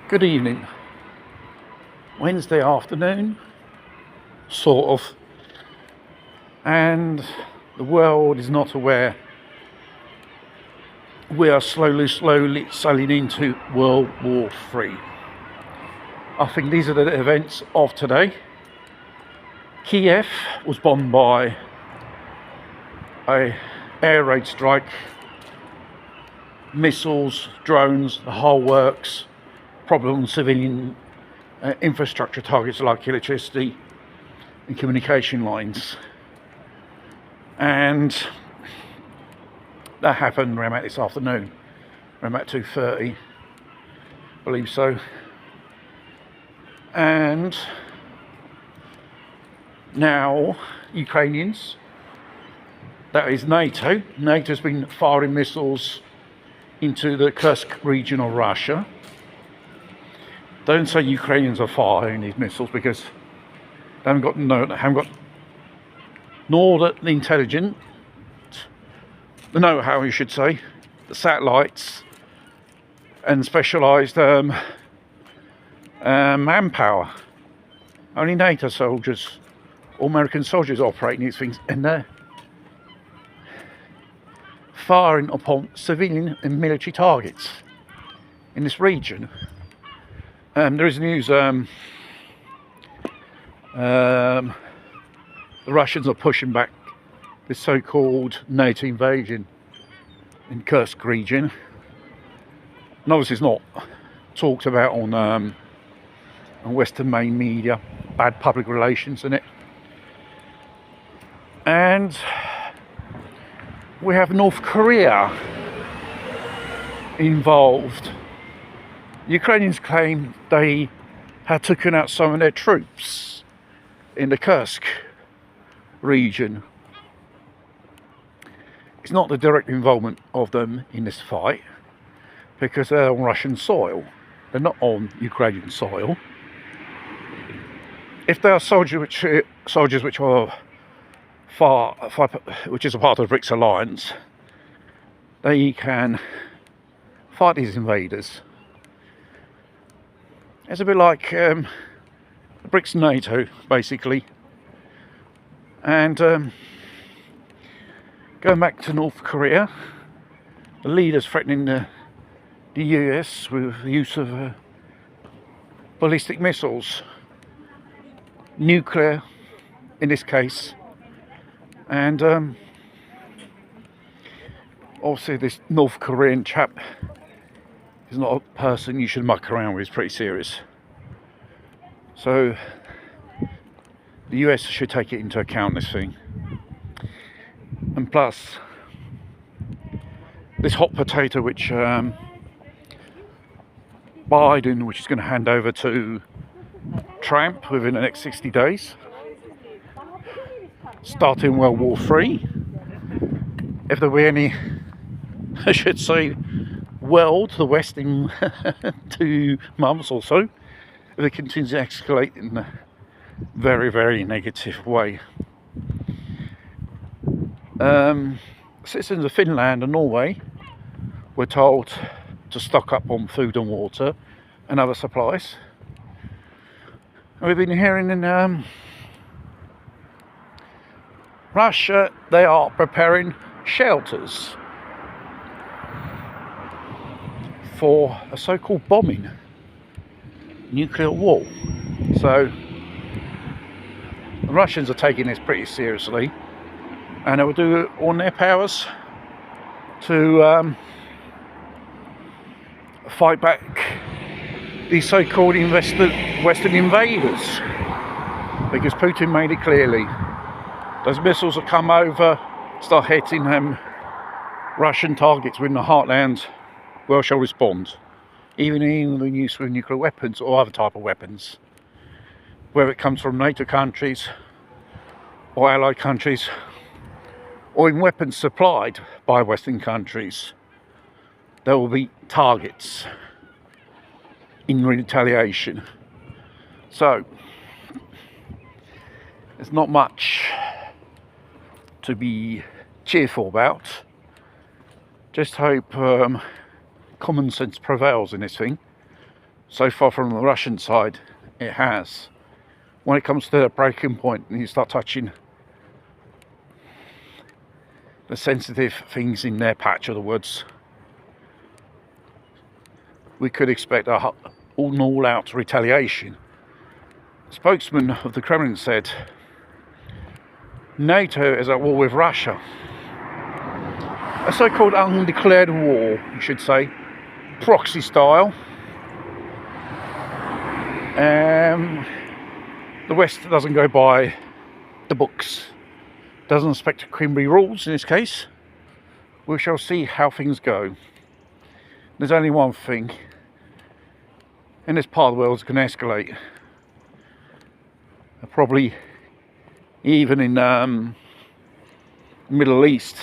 Good evening. Wednesday afternoon, sort of, and the world is not aware we are slowly sailing into World War III. I think these are the events of today. Kiev was bombed by a air raid strike, missiles, drones, the whole works. Problem on civilian infrastructure targets like electricity and communication lines, and that happened around about this afternoon, around about 2:30, I believe so. And now Ukrainians, that is NATO's been firing missiles into the Kursk region of Russia. Don't say Ukrainians are firing these missiles, because they haven't got nor the intelligence, the know-how, you should say, the satellites and specialised manpower. Only NATO soldiers or American soldiers operating these things, and they're firing upon civilian and military targets in this region. There is news, the Russians are pushing back this so-called NATO invasion in Kursk region. And obviously it's not talked about on Western main media, bad public relations in it. And we have North Korea involved. Ukrainians claim they had taken out some of their troops in the Kursk region. It's not the direct involvement of them in this fight, because they're on Russian soil. They're not on Ukrainian soil. If they are soldiers which are which is a part of the BRICS alliance, they can fight these invaders. It's a bit like the BRICS NATO, basically. And going back to North Korea, the leaders threatening the US with the use of ballistic missiles, nuclear in this case. And obviously this North Korean chap is not a person you should muck around with. It's pretty serious. So the US should take it into account, this thing. And plus, this hot potato which Biden, which is going to hand over to Trump within the next 60 days, starting World War III. If there were any, I should say, world to the West in 2 months or so, if it continues to escalate in a very, very negative way. Citizens of Finland and Norway were told to stock up on food and water and other supplies. And we've been hearing in Russia they are preparing shelters for a so-called bombing, nuclear war. So the Russians are taking this pretty seriously, and they will do it all in their powers to fight back these so-called Western invaders, because Putin made it clearly. Those missiles that come over, start hitting Russian targets within the heartland, well shall respond, even in use of nuclear weapons or other type of weapons, whether it comes from NATO countries or allied countries, or in weapons supplied by Western countries. There will be targets in retaliation. So there's not much to be cheerful about. Just hope common sense prevails in this thing, So far from the Russian side, it has. When it comes to the breaking point and you start touching the sensitive things in their patch of the woods, we could expect an all-out retaliation. The spokesman of the Kremlin said NATO is at war with Russia. A so-called undeclared war, you should say, proxy style. The West doesn't go by the books, doesn't respect Quimby rules in this case. We shall see how things go. There's only one thing in this part of the world that's going to escalate. Probably even in Middle East,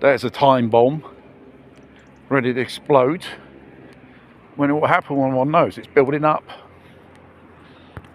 there's a time bomb ready to explode. When it will happen, one knows it's building up.